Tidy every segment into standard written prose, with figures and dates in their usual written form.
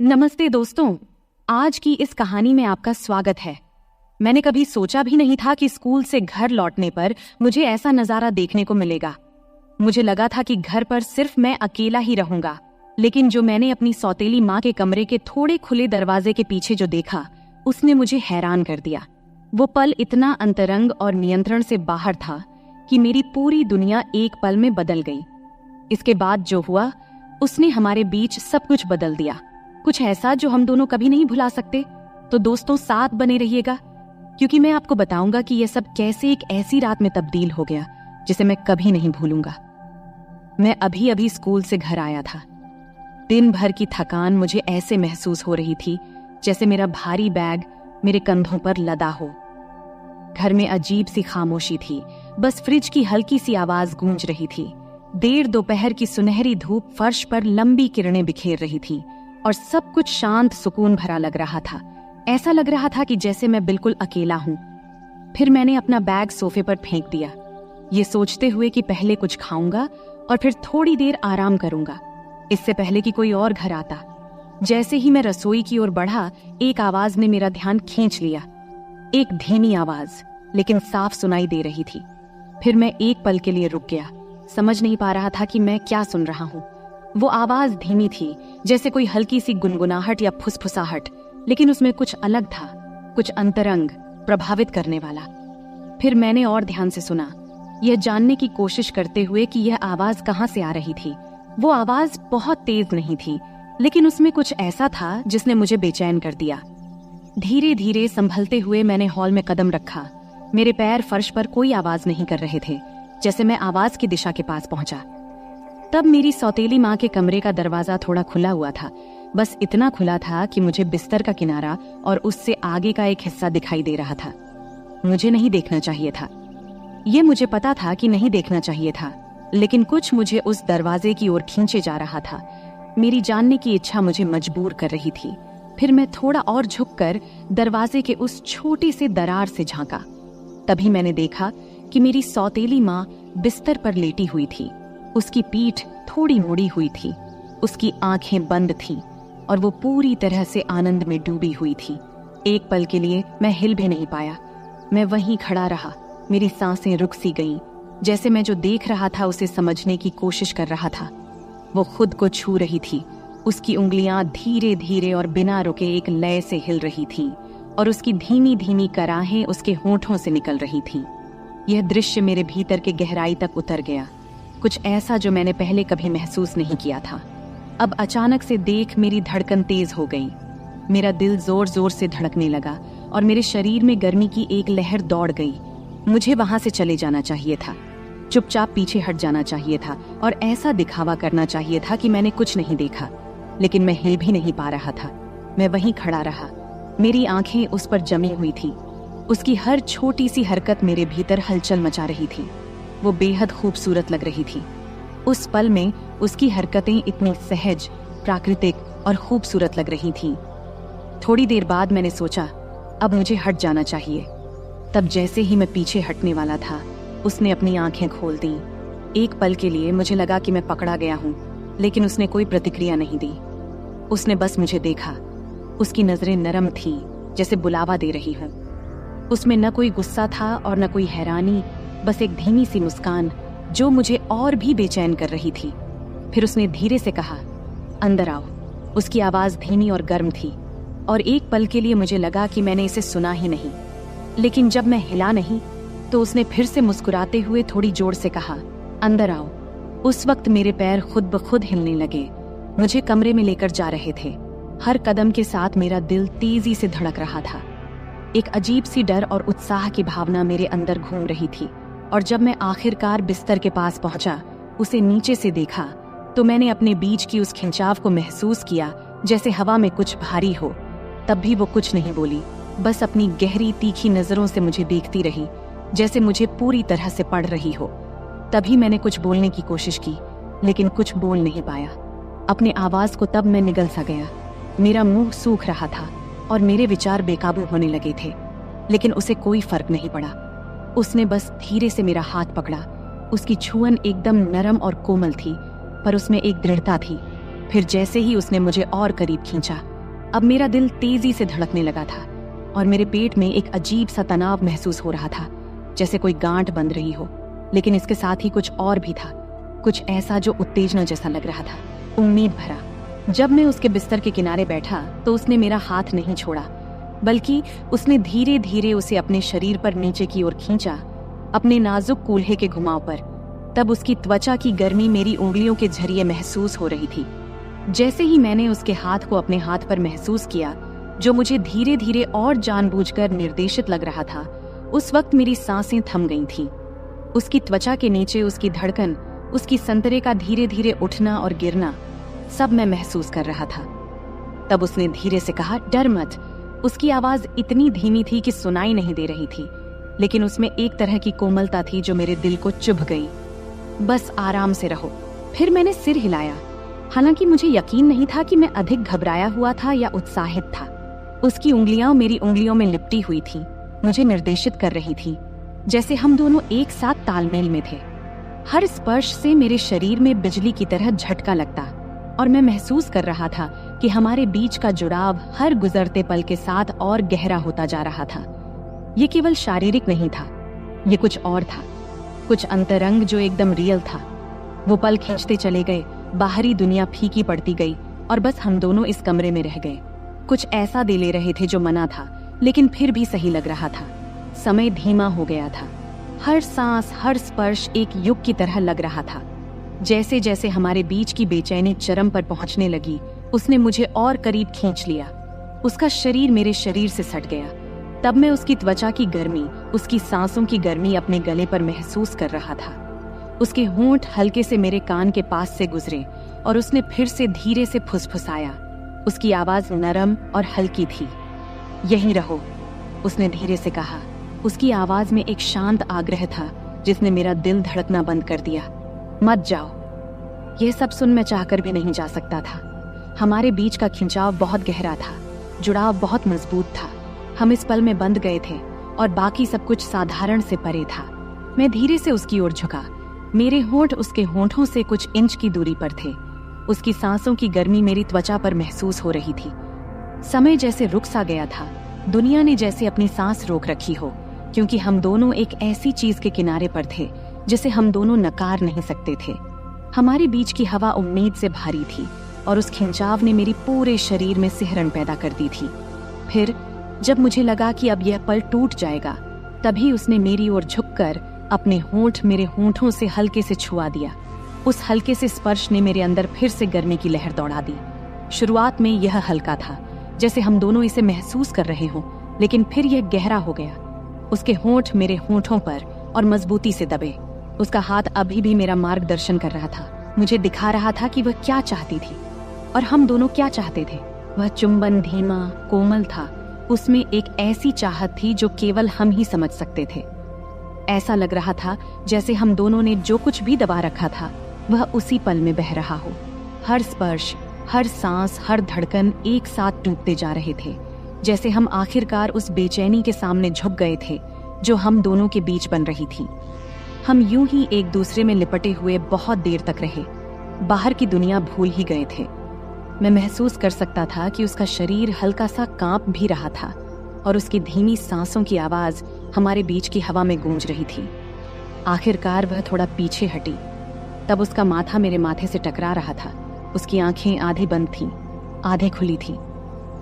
नमस्ते दोस्तों, आज की इस कहानी में आपका स्वागत है। मैंने कभी सोचा भी नहीं था कि स्कूल से घर लौटने पर मुझे ऐसा नजारा देखने को मिलेगा। मुझे लगा था कि घर पर सिर्फ मैं अकेला ही रहूंगा, लेकिन जो मैंने अपनी सौतेली माँ के कमरे के थोड़े खुले दरवाजे के पीछे जो देखा, उसने मुझे हैरान कर दिया। वो पल इतना अंतरंग और नियंत्रण से बाहर था कि मेरी पूरी दुनिया एक पल में बदल गई। इसके बाद जो हुआ, उसने हमारे बीच सब कुछ बदल दिया, कुछ ऐसा जो हम दोनों कभी नहीं भुला सकते। तो दोस्तों, साथ बने रहिएगा, क्योंकि मैं आपको बताऊंगा कि यह सब कैसे एक ऐसी रात में तब्दील हो गया जिसे मैं कभी नहीं भूलूंगा। मैं अभी अभी स्कूल से घर आया था। दिन भर की थकान मुझे ऐसे महसूस हो रही थी जैसे मेरा भारी बैग मेरे कंधों पर लदा हो। घर में अजीब सी खामोशी थी, बस फ्रिज की हल्की सी आवाज गूंज रही थी। देर दोपहर की सुनहरी धूप फर्श पर लंबी किरणें बिखेर रही थी और सब कुछ शांत सुकून भरा लग रहा था। ऐसा लग रहा था कि जैसे मैं बिल्कुल अकेला हूं। फिर मैंने अपना बैग सोफे पर फेंक दिया, ये सोचते हुए कि पहले कुछ खाऊंगा और फिर थोड़ी देर आराम करूंगा, इससे पहले कि कोई और घर आता। जैसे ही मैं रसोई की ओर बढ़ा, एक आवाज ने मेरा ध्यान खींच लिया। एक धीमी आवाज, लेकिन साफ सुनाई दे रही थी। फिर मैं एक पल के लिए रुक गया, समझ नहीं पा रहा था कि मैं क्या सुन रहा हूं। वो आवाज धीमी थी, जैसे कोई हल्की सी गुनगुनाहट या फुसफुसाहट, लेकिन उसमें कुछ अलग था, कुछ अंतरंग, प्रभावित करने वाला। फिर मैंने और ध्यान से सुना, यह जानने की कोशिश करते हुए कि यह आवाज कहां से आ रही थी। वो आवाज बहुत तेज नहीं थी, लेकिन उसमें कुछ ऐसा था जिसने मुझे बेचैन कर दिया। धीरे धीरे संभलते हुए मैंने हॉल में कदम रखा। मेरे पैर फर्श पर कोई आवाज नहीं कर रहे थे। जैसे मैं आवाज की दिशा के पास पहुंचा, तब मेरी सौतेली माँ के कमरे का दरवाजा थोड़ा खुला हुआ था। बस इतना खुला था कि मुझे बिस्तर का किनारा और उससे आगे का एक हिस्सा दिखाई दे रहा था। मुझे नहीं देखना चाहिए था, ये मुझे पता था कि नहीं देखना चाहिए था, लेकिन कुछ मुझे उस दरवाजे की ओर खींचे जा रहा था। मेरी जानने की इच्छा मुझे मजबूर कर रही थी। फिर मैं थोड़ा और झुककर दरवाजे के उस छोटे से दरार से झांका। तभी मैंने देखा कि मेरी सौतेली माँ बिस्तर पर लेटी हुई थी। उसकी पीठ थोड़ी मुड़ी हुई थी, उसकी आंखें बंद थीं और वो पूरी तरह से आनंद में डूबी हुई थी। एक पल के लिए मैं हिल भी नहीं पाया। मैं वहीं खड़ा रहा, मेरी सांसें रुक सी गईं, जैसे मैं जो देख रहा था उसे समझने की कोशिश कर रहा था। वो खुद को छू रही थी, उसकी उंगलियां धीरे धीरे और बिना रुके एक लय से हिल रही थी और उसकी धीमी धीमी कराहें उसके होंठों से निकल रही थी। यह दृश्य मेरे भीतर के गहराई तक उतर गया, कुछ ऐसा जो मैंने पहले कभी महसूस नहीं किया था। अब अचानक से देख मेरी धड़कन तेज हो गई। मेरा दिल जोर जोर से धड़कने लगा और मेरे शरीर में गर्मी की एक लहर दौड़ गई। मुझे वहां से चले जाना चाहिए था, चुपचाप पीछे हट जाना चाहिए था और ऐसा दिखावा करना चाहिए था कि मैंने कुछ नहीं देखा। लेकिन मैं हिल भी नहीं पा रहा था। मैं वहीं खड़ा रहा, मेरी आंखें उस पर जमी हुई थी। उसकी हर छोटी सी हरकत मेरे भीतर हलचल मचा रही थी। वो बेहद खूबसूरत लग रही थी। उस पल में उसकी हरकतें इतनी सहज, प्राकृतिक और खूबसूरत लग रही थीं। थोड़ी देर बाद मैंने सोचा, अब मुझे हट जाना चाहिए। तब जैसे ही मैं पीछे हटने वाला था, उसने अपनी आंखें खोल दी। एक पल के लिए मुझे लगा कि मैं पकड़ा गया हूं, लेकिन उसने कोई प्रतिक्रिया नहीं दी। उसने बस मुझे देखा। उसकी नजरें नरम थीं, जैसे बुलावा दे रही हूं। उसमें न कोई गुस्सा था और न कोई हैरानी, बस एक धीमी सी मुस्कान जो मुझे और भी बेचैन कर रही थी। फिर उसने धीरे से कहा, अंदर आओ। उसकी आवाज धीमी और गर्म थी और एक पल के लिए मुझे लगा कि मैंने इसे सुना ही नहीं। लेकिन जब मैं हिला नहीं, तो उसने फिर से मुस्कुराते हुए थोड़ी जोर से कहा, अंदर आओ। उस वक्त मेरे पैर खुद ब खुद हिलने लगे, मुझे कमरे में लेकर जा रहे थे। हर कदम के साथ मेरा दिल तेजी से धड़क रहा था। एक अजीब सी डर और उत्साह की भावना मेरे अंदर घूम रही थी। और जब मैं आखिरकार बिस्तर के पास पहुंचा, उसे नीचे से देखा, तो मैंने अपने बीच की उस खिंचाव को महसूस किया, जैसे हवा में कुछ भारी हो। तब भी वो कुछ नहीं बोली, बस अपनी गहरी तीखी नजरों से मुझे देखती रही, जैसे मुझे पूरी तरह से पढ़ रही हो। तभी मैंने कुछ बोलने की कोशिश की, लेकिन कुछ बोल नहीं पाया। अपने आवाज को तब मैं निगल सा गया। मेरा मुंह सूख रहा था और मेरे विचार बेकाबू होने लगे थे, लेकिन उसे कोई फर्क नहीं पड़ा। उसने बस धीरे से मेरा हाथ पकड़ा। उसकी छुअन एकदम नरम और कोमल थी, पर उसमें एक दृढ़ता थी। फिर जैसे ही उसने मुझे और करीब खींचा, अब मेरा दिल तेजी से धड़कने लगा था और मेरे पेट में एक अजीब सा तनाव महसूस हो रहा था, जैसे कोई गांठ बंध रही हो। लेकिन इसके साथ ही कुछ और भी था, कुछ ऐसा जो उत्तेजना जैसा लग रहा था, उम्मीद भरा। जब मैं उसके बिस्तर के किनारे बैठा तो उसने मेरा हाथ नहीं छोड़ा, बल्कि उसने धीरे धीरे उसे अपने शरीर पर नीचे की ओर खींचा, अपने नाजुक कूल्हे के घुमाव पर। तब उसकी त्वचा की गर्मी मेरी उंगलियों के जरिए महसूस हो रही थी। जैसे ही मैंने उसके हाथ को अपने हाथ पर महसूस किया, जो मुझे धीरे धीरे और जानबूझकर निर्देशित लग रहा था, उस वक्त मेरी सांसें थम गई थीं। उसकी त्वचा के नीचे उसकी धड़कन, उसकी संतरे का धीरे धीरे उठना और गिरना, सब मैं महसूस कर रहा था। तब उसने धीरे से कहा, डर मत। उसकी आवाज इतनी धीमी थी कि सुनाई नहीं दे रही थी, लेकिन उसमें एक तरह की कोमलता थी जो मेरे दिल को चुभ गई। बस आराम से रहो। फिर मैंने सिर हिलाया, हालांकि मुझे यकीन नहीं था कि मैं अधिक घबराया हुआ था या उत्साहित था। उसकी उंगलियां मेरी उंगलियों में लिपटी हुई थी, मुझे निर्देशित कर रही थी, जैसे हम दोनों एक साथ तालमेल में थे। हर स्पर्श से मेरे शरीर में बिजली की तरह झटका लगता और मैं महसूस कर रहा था कि हमारे बीच का जुड़ाव हर गुजरते पल के साथ और गहरा होता जा रहा था। ये केवल शारीरिक नहीं था, ये कुछ और था, कुछ अंतरंग जो एकदम रियल था। वो पल खींचते चले गए, बाहरी दुनिया फीकी पड़ती गई और बस हम दोनों इस कमरे में रह गए। कुछ ऐसा दे ले रहे थे जो मना था, लेकिन फिर भी सही लग रहा था। समय धीमा हो गया था, हर सांस, हर स्पर्श एक युग की तरह लग रहा था। जैसे जैसे हमारे बीच की बेचैनी चरम पर पहुंचने लगी, उसने मुझे और करीब खींच लिया। उसका शरीर मेरे शरीर से सट गया। तब मैं उसकी त्वचा की गर्मी, उसकी सांसों की गर्मी अपने गले पर महसूस कर रहा था। उसके होंठ हल्के से मेरे कान के पास से गुजरे और उसने फिर से धीरे से फुसफुसाया। उसकी आवाज नरम और हल्की थी। यहीं रहो, उसने धीरे से कहा। उसकी आवाज में एक शांत आग्रह था जिसने मेरा दिल धड़कना बंद कर दिया। मत जाओ। यह सब सुन मैं चाहकर भी नहीं जा सकता था। हमारे बीच का खिंचाव बहुत गहरा था, जुड़ाव बहुत मजबूत था। हम इस पल में बंध गए थे और बाकी सब कुछ साधारण से परे था। मैं धीरे से उसकी ओर झुका। मेरे होंठ उसके होंठों से कुछ इंच की दूरी पर थे। उसकी सांसों की गर्मी मेरी त्वचा पर महसूस हो रही थी। समय जैसे रुक सा गया था, दुनिया ने जैसे अपनी सांस रोक रखी हो, क्योंकि हम दोनों एक ऐसी चीज के किनारे पर थे जिसे हम दोनों नकार नहीं सकते थे। हमारे बीच की हवा उम्मीद से भारी थी और उस खिंचाव ने मेरी पूरे शरीर में सिहरन पैदा कर दी थी। फिर जब मुझे लगा कि अब यह पल टूट जाएगा, तभी उसने मेरी ओर झुककर अपने होंठ मेरे होंठों से हल्के से छुआ दिया। उस हल्के से स्पर्श ने मेरे अंदर फिर से गर्मी की लहर दौड़ा दी। शुरुआत में यह हल्का था, जैसे हम दोनों इसे महसूस कर रहे हों, लेकिन फिर यह गहरा हो गया। उसके होंठ मेरे होंठों पर और मजबूती से दबे। उसका हाथ अभी भी मेरा मार्गदर्शन कर रहा था, मुझे दिखा रहा था कि वह क्या चाहती थी और हम दोनों क्या चाहते थे। वह चुंबन धीमा, कोमल था। उसमें एक ऐसी चाहत थी जो केवल हम ही समझ सकते थे। ऐसा लग रहा था जैसे हम दोनों ने जो कुछ भी दबा रखा था, वह उसी पल में बह रहा हो। हर स्पर्श, हर सांस, हर धड़कन एक साथ टूटते जा रहे थे, जैसे हम आखिरकार उस बेचैनी के सामने झुक गए थे जो हम दोनों के बीच बन रही थी। हम यूं ही एक दूसरे में लिपटे हुए बहुत देर तक रहे। बाहर की दुनिया भूल ही गए थे। मैं महसूस कर सकता था कि उसका शरीर हल्का सा कांप भी रहा था और उसकी धीमी सांसों की आवाज हमारे बीच की हवा में गूंज रही थी। आखिरकार वह थोड़ा पीछे हटी। तब उसका माथा मेरे माथे से टकरा रहा था। उसकी आंखें आधे बंद थीं, आधे खुली थीं,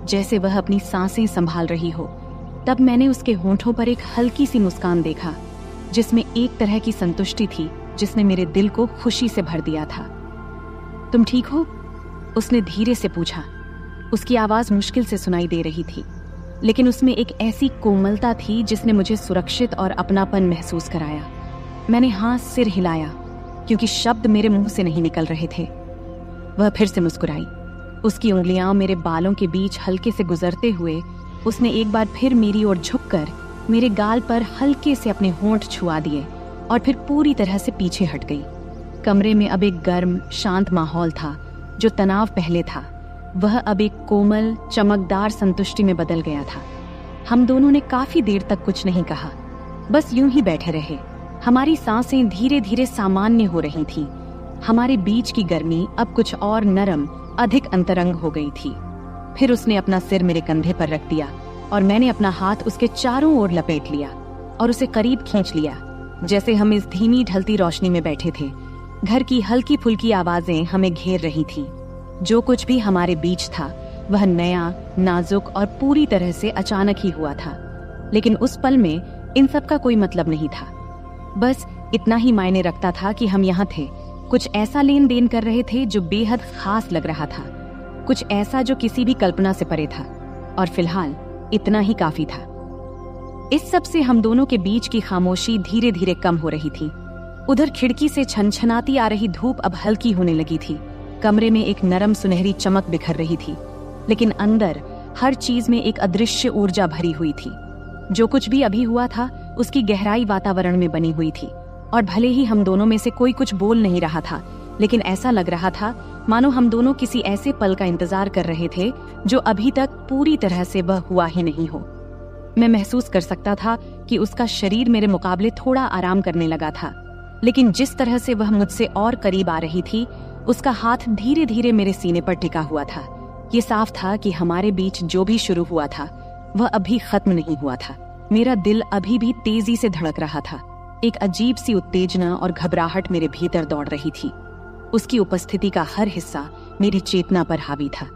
जैसे वह अपनी सांसें संभाल रही हो। तब मैंने उसके होंठों पर एक हल्की सी मुस्कान देखा, जिसमें एक तरह की संतुष्टि थी जिसने मेरे दिल को खुशी से भर दिया था। तुम ठीक हो? उसने धीरे से पूछा। उसकी आवाज मुश्किल से सुनाई दे रही थी, लेकिन उसमें एक ऐसी कोमलता थी जिसने मुझे सुरक्षित और अपनापन महसूस कराया। मैंने हाँ सिर हिलाया, क्योंकि शब्द मेरे मुंह से नहीं निकल रहे थे। वह फिर से मुस्कुराई। उसकी उंगलियां मेरे बालों के बीच हल्के से गुजरते हुए उसने एक बार फिर मेरी ओर झुककर मेरे गाल पर हल्के से अपने होंठ छुआ दिए और फिर पूरी तरह से पीछे हट गई। कमरे में अब एक गर्म, शांत माहौल था। जो तनाव पहले था, वह अब एक कोमल, चमकदार संतुष्टि में बदल गया था। हम दोनों ने काफी देर तक कुछ नहीं कहा, बस यूं ही बैठे रहे। हमारी सांसें धीरे धीरे सामान्य हो रही थीं। हमारे बीच की गर्मी अब कुछ और नरम, अधिक अंतरंग हो गई थी। फिर उसने अपना सिर मेरे कंधे पर रख दिया और मैंने अपना हाथ उसके चारों ओर लपेट लिया और उसे करीब खींच लिया, जैसे हम इस धीमी ढलती रोशनी में बैठे थे। घर की हल्की फुल्की आवाजें हमें घेर रही थीं। जो कुछ भी हमारे बीच था वह नया, नाजुक और पूरी तरह से अचानक ही हुआ था। लेकिन उस पल में इन सब का कोई मतलब नहीं था। बस इतना ही मायने रखता था कि हम यहाँ थे, कुछ ऐसा लेन देन कर रहे थे जो बेहद खास लग रहा था, कुछ ऐसा जो किसी भी कल्पना से परे था। और फिलहाल इतना ही काफी था। इस सब से हम दोनों के बीच की खामोशी धीरे धीरे कम हो रही थी। उधर खिड़की से छनछनाती आ रही धूप अब हल्की होने लगी थी। कमरे में एक नरम सुनहरी चमक बिखर रही थी, लेकिन अंदर हर चीज में एक अदृश्य ऊर्जा भरी हुई थी। जो कुछ भी अभी हुआ था उसकी गहराई वातावरण में बनी हुई थी, और भले ही हम दोनों में से कोई कुछ बोल नहीं रहा था, लेकिन ऐसा लग रहा था मानो हम दोनों किसी ऐसे पल का इंतजार कर रहे थे जो अभी तक पूरी तरह से वह हुआ ही नहीं हो। मैं महसूस कर सकता था कि उसका शरीर मेरे मुकाबले थोड़ा आराम करने लगा था, लेकिन जिस तरह से वह मुझसे और करीब आ रही थी, उसका हाथ धीरे धीरे मेरे सीने पर टिका हुआ था। ये साफ था कि हमारे बीच जो भी शुरू हुआ था वह अभी खत्म नहीं हुआ था। मेरा दिल अभी भी तेजी से धड़क रहा था। एक अजीब सी उत्तेजना और घबराहट मेरे भीतर दौड़ रही थी। उसकी उपस्थिति का हर हिस्सा मेरी चेतना पर हावी था।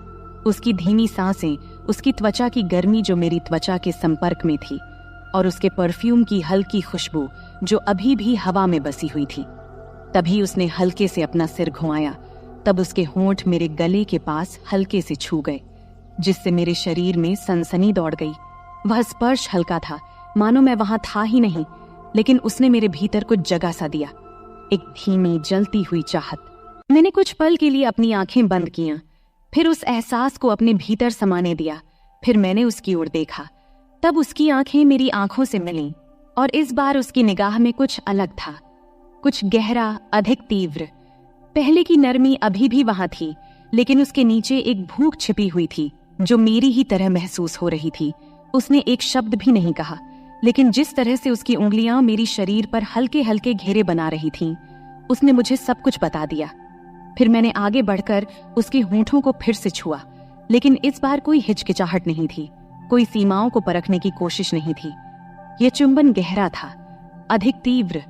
उसकी धीमी सांसें, उसकी त्वचा की गर्मी जो मेरी त्वचा के संपर्क में थी, और उसके परफ्यूम की हल्की खुशबू जो अभी भी हवा में बसी हुई थी। तभी उसने हल्के से अपना सिर घुमाया, तब उसके होंठ मेरे गले के पास हल्के से छू गए, जिससे मेरे शरीर में सनसनी दौड़ गई। वह स्पर्श हल्का था, मानो मैं वहां था ही नहीं, लेकिन उसने मेरे भीतर कुछ जगह सा दिया, एक धीमी जलती हुई चाहत। मैंने कुछ पल के लिए अपनी आंखें बंद कियां, फिर उस एहसास को अपने भीतर समाने दिया। फिर मैंने उसकी ओर देखा, तब उसकी आंखें मेरी आंखों से मिलीं, और इस बार उसकी निगाह में कुछ अलग था, कुछ गहरा, अधिक तीव्र। पहले की नरमी अभी भी वहां थी, लेकिन उसके नीचे एक भूख छिपी हुई थी जो मेरी ही तरह महसूस हो रही थी। उसने एक शब्द भी नहीं कहा, लेकिन जिस तरह से उसकी उंगलियां मेरी शरीर पर हल्के हल्के घेरे बना रही थीं, उसने मुझे सब कुछ बता दिया। फिर मैंने आगे बढ़कर उसके होंठों को फिर से छुआ, लेकिन इस बार कोई हिचकिचाहट नहीं थी, कोई सीमाओं को परखने की कोशिश नहीं थी। यह चुंबन गहरा था, अधिक तीव्र,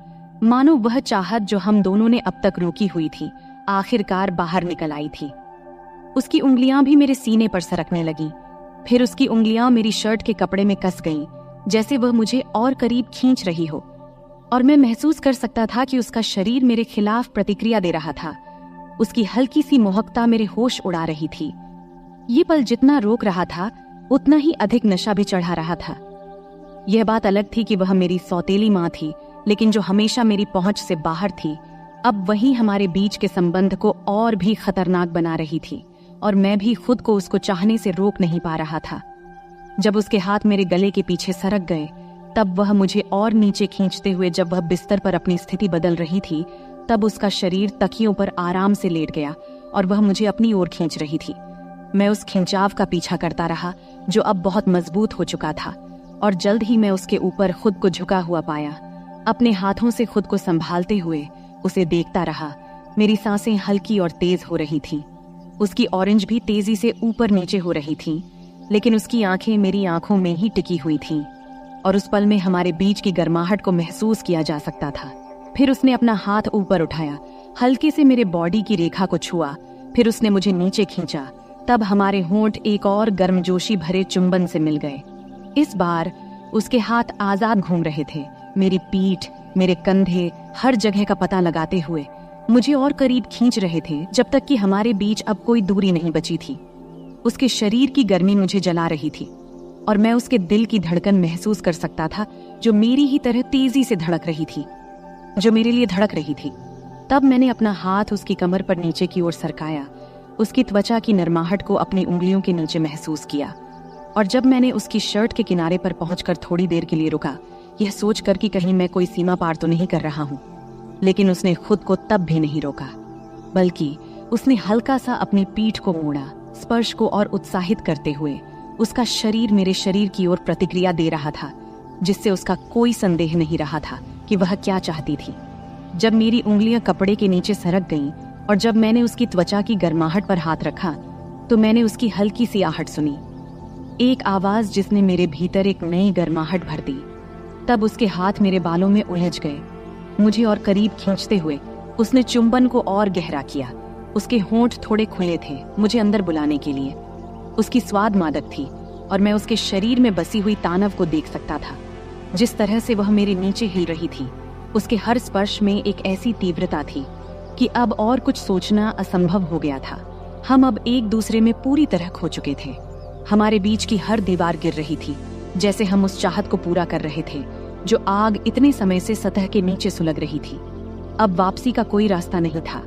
मानो वह चाहत जो हम दोनों ने अब तक रोकी हुई थी आखिरकार बाहर निकल आई थी। उसकी उंगलियां भी मेरे सीने पर सरकने लगीं। फिर उसकी उंगलियां मेरी शर्ट के कपड़े में कस गईं, जैसे वह मुझे और करीब खींच रही हो, और मैं महसूस कर सकता था कि उसका शरीर मेरे खिलाफ प्रतिक्रिया दे रहा था। उसकी हल्की सी मोहकता मेरे होश उड़ा रही थी। ये पल जितना रोक रहा था, उतना ही अधिक नशा भी चढ़ा रहा था। यह बात अलग थी कि वह मेरी सौतेली माँ थी, लेकिन जो हमेशा मेरी पहुंच से बाहर थी, अब वही हमारे बीच के संबंध को और भी खतरनाक बना रही थी, और मैं भी खुद को उसको चाहने से रोक नहीं पा रहा था। जब उसके हाथ मेरे गले के पीछे सरक गए, तब वह मुझे और नीचे खींचते हुए, जब वह बिस्तर पर अपनी स्थिति बदल रही थी, तब उसका शरीर तकियों पर आराम से लेट गया और वह मुझे अपनी ओर खींच रही थी। मैं उस खिंचाव का पीछा करता रहा जो अब बहुत मजबूत हो चुका था, और जल्द ही मैं उसके ऊपर खुद को झुका हुआ पाया। अपने हाथों से खुद को संभालते हुए उसे देखता रहा। मेरी सांसें हल्की और तेज हो रही थीं। उसकी ऑरेंज भी तेजी से ऊपर नीचे हो रही थीं, लेकिन उसकी आंखें मेरी आंखों में ही टिकी हुई थीं, और उस पल में हमारे बीच की गर्माहट को महसूस किया जा सकता था। फिर उसने अपना हाथ ऊपर उठाया, हल्के से मेरे बॉडी की रेखा को छुआ, फिर उसने मुझे नीचे खींचा। तब हमारे होंठ एक और गर्मजोशी भरे चुंबन से मिल गए। इस बार उसके हाथ आजाद घूम रहे थे, मेरी पीठ, मेरे कंधे, हर जगह का पता लगाते हुए मुझे और करीब खींच रहे थे, जब तक कि हमारे बीच अब कोई दूरी नहीं बची थी। उसके शरीर की गर्मी मुझे जला रही थी, और मैं उसके दिल की धड़कन महसूस कर सकता था जो मेरी ही तरह तेजी से धड़क रही थी, जो मेरे लिए धड़क रही थी। तब मैंने अपना हाथ उसकी कमर पर नीचे की ओर सरकाया, उसकी त्वचा की नरमाहट को अपनी उंगलियों के नीचे महसूस किया, और जब मैंने उसकी शर्ट के किनारे पर पहुंचकर थोड़ी देर के लिए रुका, यह सोचकर कि कहीं मैं कोई सीमा पार तो नहीं कर रहा हूं, लेकिन उसने खुद को तब भी नहीं रोका, बल्कि उसने हल्का सा अपनी पीठ को मोड़ा, स्पर्श को और उत्साहित करते हुए। उसका शरीर मेरे शरीर की ओर प्रतिक्रिया दे रहा था, जिससे उसका कोई संदेह नहीं रहा था कि वह क्या चाहती थी। जब मेरी उंगलियां कपड़े के नीचे सरक गईं और जब मैंने उसकी त्वचा की गर्माहट पर हाथ रखा, तो मैंने उसकी हल्की सी आहट सुनी, एक आवाज जिसने मेरे भीतर एक नई गर्माहट भर दी। तब उसके हाथ मेरे बालों में उलझ गए। मुझे और करीब खींचते हुए उसने चुंबन को और गहरा किया। उसके होंठ थोड़े खुले थे मुझे अंदर बुलाने के लिए। उसकी स्वाद मादक थी और मैं उसके शरीर में बसी हुई तानव को देख सकता था। जिस तरह से वह मेरे नीचे हिल रही थी, उसके हर स्पर्श में एक ऐसी तीव्रता थी कि अब और कुछ सोचना असंभव हो गया था। हम अब एक दूसरे में पूरी तरह खो चुके थे। हमारे बीच की हर दीवार गिर रही थी, जैसे हम उस चाहत को पूरा कर रहे थे जो आग इतने समय से सतह के नीचे सुलग रही थी। अब वापसी का कोई रास्ता नहीं था।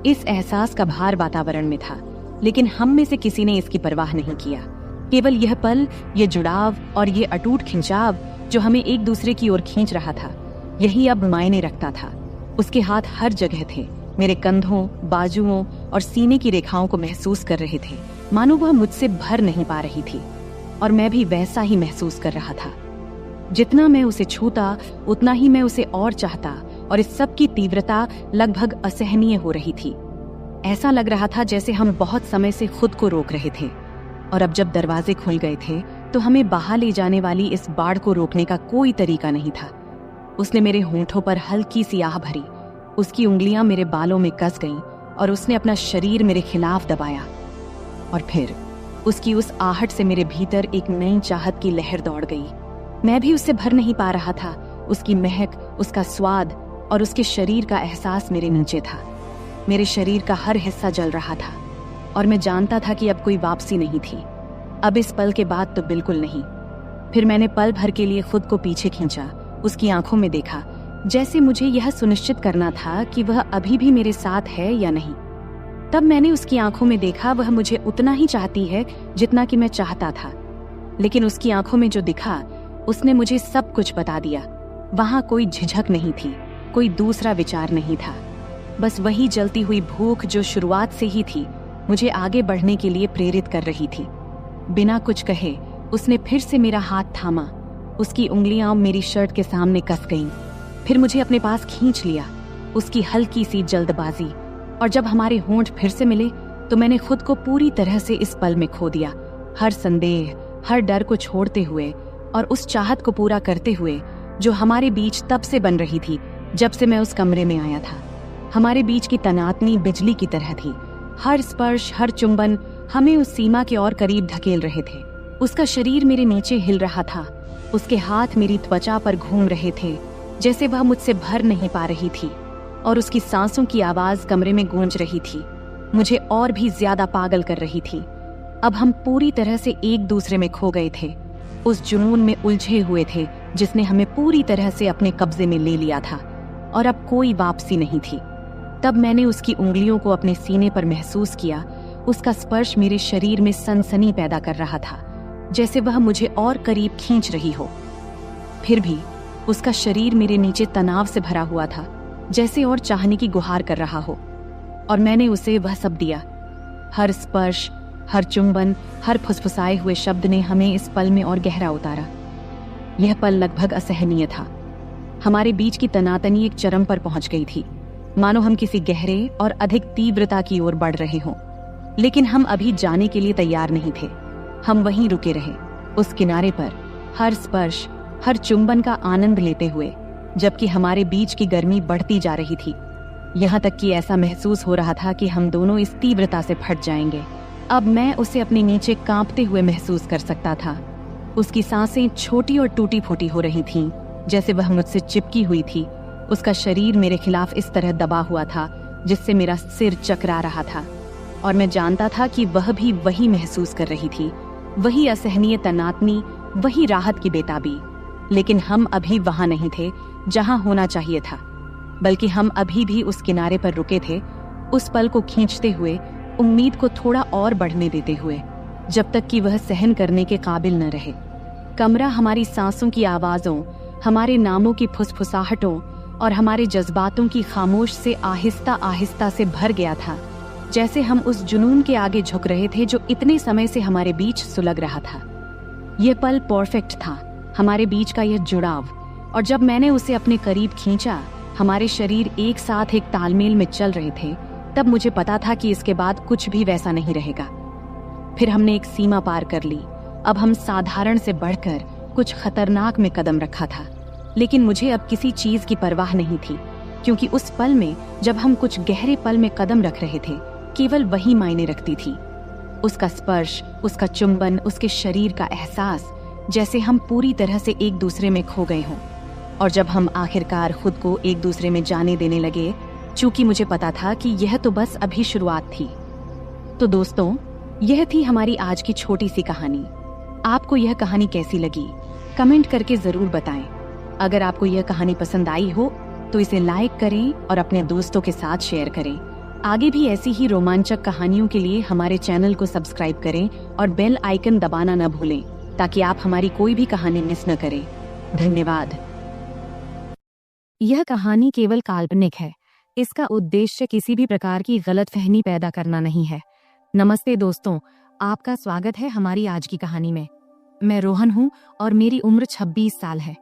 इस एहसास का भार वातावरण में था, लेकिन हम में से किसी ने इसकी परवाह नहीं किया। केवल यह पल, यह जुड़ाव और ये अटूट खिंचाव जो हमें एक दूसरे की ओर खींच रहा था, यही अब मायने रखता था। उसके हाथ हर जगह थे, मेरे कंधों, बाजुओं और सीने की रेखाओं को महसूस कर रहे थे, मानो वह मुझसे भर नहीं पा रही थी। और मैं भी वैसा ही महसूस कर रहा था। जितना मैं उसे छूता उतना ही मैं उसे और चाहता, और इस सब की तीव्रता लगभग असहनीय हो रही थी। ऐसा लग रहा था जैसे हम बहुत समय से खुद को रोक रहे थे, और अब जब दरवाजे खुल गए थे तो हमें बहा ले जाने वाली इस बाढ़ को रोकने का कोई तरीका नहीं था। उसने मेरे होंठों पर हल्की सी आह भरी, उसकी उंगलियां मेरे बालों में कस गईं और उसने अपना शरीर मेरे खिलाफ दबाया। और फिर उसकी उस आहट से मेरे भीतर एक नई चाहत की लहर दौड़ गई। मैं भी उससे भर नहीं पा रहा था। उसकी महक, उसका स्वाद और उसके शरीर का एहसास मेरे नीचे था। मेरे शरीर का हर हिस्सा जल रहा था और मैं जानता था कि अब कोई वापसी नहीं थी। अब इस पल के बाद तो बिल्कुल नहीं। फिर मैंने पल भर के लिए खुद को पीछे खींचा, उसकी आंखों में देखा, जैसे मुझे यह सुनिश्चित करना था कि वह अभी भी मेरे साथ है या नहीं। तब मैंने उसकी आंखों में देखा, वह मुझे उतना ही चाहती है जितना कि मैं चाहता था। लेकिन उसकी आंखों में जो दिखा, उसने मुझे सब कुछ बता दिया। वहां कोई झिझक नहीं थी, कोई दूसरा विचार नहीं था। बस वही जलती हुई भूख जो शुरुआत से ही थी, मुझे आगे बढ़ने के लिए प्रेरित कर रही थी। बिना कुछ कहे उसने फिर से मेरा हाथ थामा। उसकी उंगलियां मेरी शर्ट के सामने कस गईं। फिर मुझे अपने पास खींच लिया। उसकी हल्की सी जल्दबाजी, और जब हमारे होंठ फिर से मिले तो मैंने खुद को पूरी तरह से इस पल में खो दिया। हर संदेह, हर डर को छोड़ते हुए और उस चाहत को पूरा करते हुए जो हमारे बीच तब से बन रही थी जब से मैं उस कमरे में आया था। हमारे बीच की तनातनी बिजली की तरह थी। हर स्पर्श, हर चुंबन हमें उस सीमा के और करीब धकेल रहे थे। उसका शरीर मेरे नीचे हिल रहा था। उसके हाथ मेरी त्वचा पर घूम रहे थे, जैसे वह मुझसे भर नहीं पा रही थी, और उसकी सांसों की आवाज कमरे में गूंज रही थी, मुझे और भी ज्यादा पागल कर रही थी। अब हम पूरी तरह से एक दूसरे में खो गए थे, उस जुनून में उलझे हुए थे जिसने हमें पूरी तरह से अपने कब्जे में ले लिया था, और अब कोई वापसी नहीं थी। तब मैंने उसकी उंगलियों को अपने सीने पर महसूस किया। उसका स्पर्श मेरे शरीर में सनसनी पैदा कर रहा था, जैसे वह मुझे और करीब खींच रही हो। फिर भी उसका शरीर मेरे नीचे तनाव से भरा हुआ था, जैसे और चाहने की गुहार कर रहा हो, और मैंने उसे वह सब दिया। हर स्पर्श, हर चुंबन, हर फुसफुसाए हुए शब्द ने हमें इस पल में और गहरा उतारा। यह पल लगभग असहनीय था। हमारे बीच की तनातनी एक चरम पर पहुंच गई थी, मानो हम किसी गहरे और अधिक तीव्रता की ओर बढ़ रहे हों। लेकिन हम अभी जाने के लिए तैयार नहीं थे। हम वहीं रुके रहे, उस किनारे पर, हर स्पर्श, हर चुंबन का आनंद लेते हुए, जबकि हमारे बीच की गर्मी बढ़ती जा रही थी। यहाँ तक कि ऐसा महसूस हो रहा था कि हम दोनों इस तीव्रता से फट जाएंगे। अब मैं उसे अपने नीचे कांपते हुए महसूस कर सकता था। उसकी सांसें छोटी और टूटी फूटी हो रही थीं, जैसे वह मुझसे चिपकी हुई थी। उसका शरीर मेरे खिलाफ इस तरह दबा हुआ था जिससे मेरा सिर चकरा रहा था, और मैं जानता था कि वह भी वही महसूस कर रही थी, वही असहनीय तनातनी, वही राहत की बेताबी। लेकिन हम अभी वहां नहीं थे जहां होना चाहिए था, बल्कि हम अभी भी उस किनारे पर रुके थे, उस पल को खींचते हुए, उम्मीद को थोड़ा और बढ़ने देते हुए, जब तक कि वह सहन करने के काबिल न रहे। कमरा हमारी सांसों की आवाजों, हमारे नामों की फुसफुसाहटों और हमारे जज्बातों की खामोश से आहिस्ता आहिस्ता से भर गया था, जैसे हम उस जुनून के आगे झुक रहे थे जो इतने समय से हमारे बीच सुलग रहा था। यह पल परफेक्ट था, हमारे बीच का यह जुड़ाव, और जब मैंने उसे अपने करीब खींचा, हमारे शरीर एक साथ एक तालमेल में चल रहे थे, तब मुझे पता था कि इसके बाद कुछ भी वैसा नहीं रहेगा। फिर हमने एक सीमा पार कर ली। अब हम साधारण से बढ़कर कुछ खतरनाक में कदम रखा था। लेकिन मुझे अब किसी चीज की परवाह नहीं थी, क्योंकि उस पल में जब हम कुछ गहरे पल में कदम रख रहे थे, केवल वही मायने रखती थी। उसका स्पर्श, उसका चुंबन, उसके शरीर का एहसास, जैसे हम पूरी तरह से एक दूसरे में खो गए हों। और जब हम आखिरकार खुद को एक दूसरे में जाने देने लगे, चूंकि मुझे पता था कि यह तो बस अभी शुरुआत थी। तो दोस्तों, यह थी हमारी आज की छोटी सी कहानी। आपको यह कहानी कैसी लगी? कमेंट करके जरूर बताएं। अगर आपको यह कहानी पसंद आई हो तो इसे लाइक करें और अपने दोस्तों के साथ शेयर करें। आगे भी ऐसी ही रोमांचक कहानियों के लिए हमारे चैनल को सब्सक्राइब करें और बेल आइकन दबाना न भूलें, ताकि आप हमारी कोई भी कहानी मिस न करें। धन्यवाद। यह कहानी केवल काल्पनिक है। इसका उद्देश्य किसी भी प्रकार की गलतफहमी पैदा करना नहीं है। नमस्ते दोस्तों, आपका स्वागत है हमारी आज की कहानी में। मैं रोहन हूँ और मेरी उम्र 26 साल है।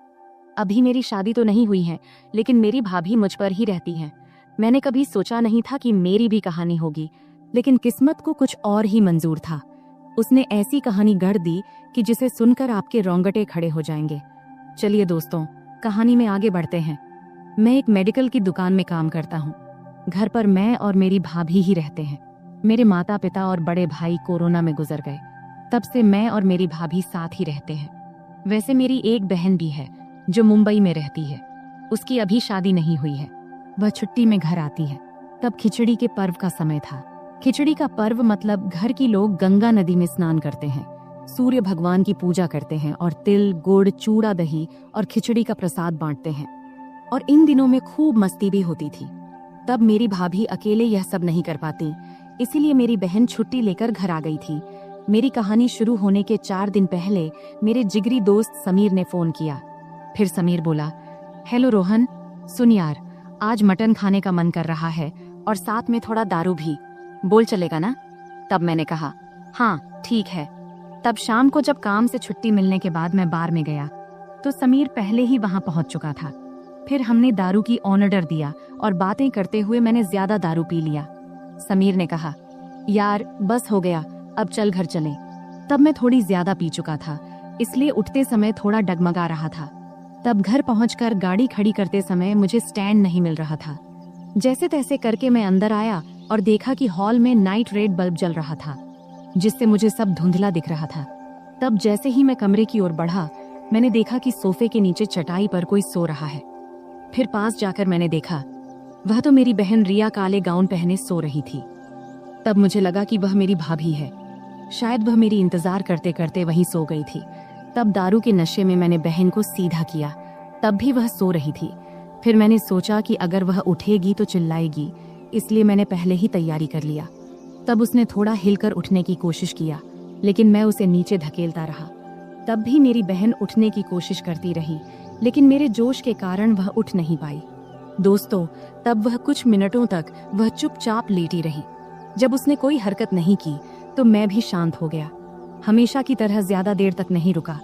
अभी मेरी शादी तो नहीं हुई है, लेकिन मेरी भाभी मुझ पर ही रहती हैं। मैंने कभी सोचा नहीं था कि मेरी भी कहानी होगी, लेकिन किस्मत को कुछ और ही मंजूर था। उसने ऐसी कहानी गढ़ दी कि जिसे सुनकर आपके रोंगटे खड़े हो जाएंगे। चलिए दोस्तों, कहानी में आगे बढ़ते हैं। मैं एक मेडिकल की दुकान में काम करता हूँ। घर पर मैं और मेरी भाभी ही रहते हैं। मेरे माता पिता और बड़े भाई कोरोना में गुजर गए। तब से मैं और मेरी भाभी साथ ही रहते हैं। वैसे मेरी एक बहन भी है जो मुंबई में रहती है। उसकी अभी शादी नहीं हुई है। वह छुट्टी में घर आती है। तब खिचड़ी के पर्व का समय था। खिचड़ी का पर्व मतलब घर की लोग गंगा नदी में स्नान करते हैं, सूर्य भगवान की पूजा करते हैं और तिल, गुड़, चूड़ा, दही और खिचड़ी का प्रसाद बांटते हैं। और इन दिनों में खूब मस्ती भी होती थी। तब मेरी भाभी अकेले यह सब नहीं कर पाती, इसीलिए मेरी बहन छुट्टी लेकर घर आ गई थी। मेरी कहानी शुरू होने के 4 दिन पहले मेरे जिगरी दोस्त समीर ने फोन किया। फिर समीर बोला, हेलो रोहन, सुन यार, आज मटन खाने का मन कर रहा है और साथ में थोड़ा दारू भी, बोल चलेगा ना? तब मैंने कहा, हाँ ठीक है। तब शाम को जब काम से छुट्टी मिलने के बाद मैं बार में गया तो समीर पहले ही वहां पहुंच चुका था। फिर हमने दारू की ऑर्डर दिया और बातें करते हुए मैंने ज्यादा दारू पी लिया। समीर ने कहा, यार बस हो गया, अब चल घर चलें। तब मैं थोड़ी ज्यादा पी चुका था, इसलिए उठते समय थोड़ा डगमगा रहा था। तब घर पहुंचकर गाड़ी खड़ी करते समय मुझे स्टैंड नहीं मिल रहा था। जैसे तैसे करके मैं अंदर आया और देखा कि हॉल में नाइट रेड बल्ब जल रहा था, जिससे मुझे सब धुंधला दिख रहा था। तब जैसे ही मैं कमरे की ओर बढ़ा, मैंने देखा कि सोफे के नीचे चटाई पर कोई सो रहा है। फिर पास जाकर मैंने देखा, वह तो मेरी बहन रिया काले गाउन पहने सो रही थी। तब मुझे लगा कि वह मेरी भाभी है। शायद वह मेरी इंतजार करते करते वहीं सो गई थी। तब दारू के नशे में मैंने बहन को सीधा किया। तब भी वह सो रही थी। फिर मैंने सोचा कि अगर वह उठेगी तो चिल्लाएगी, इसलिए मैंने पहले ही तैयारी कर लिया। तब उसने थोड़ा हिलकर उठने की कोशिश किया, लेकिन मैं उसे नीचे धकेलता रहा। तब भी मेरी बहन उठने की कोशिश करती रही, लेकिन मेरे जोश के कारण वह उठ नहीं पाई। दोस्तों, तब वह कुछ मिनटों तक वह चुपचाप लेटी रही। जब उसने कोई हरकत नहीं की तो मैं भी शांत हो गया। हमेशा की तरह ज्यादा देर तक नहीं रुका,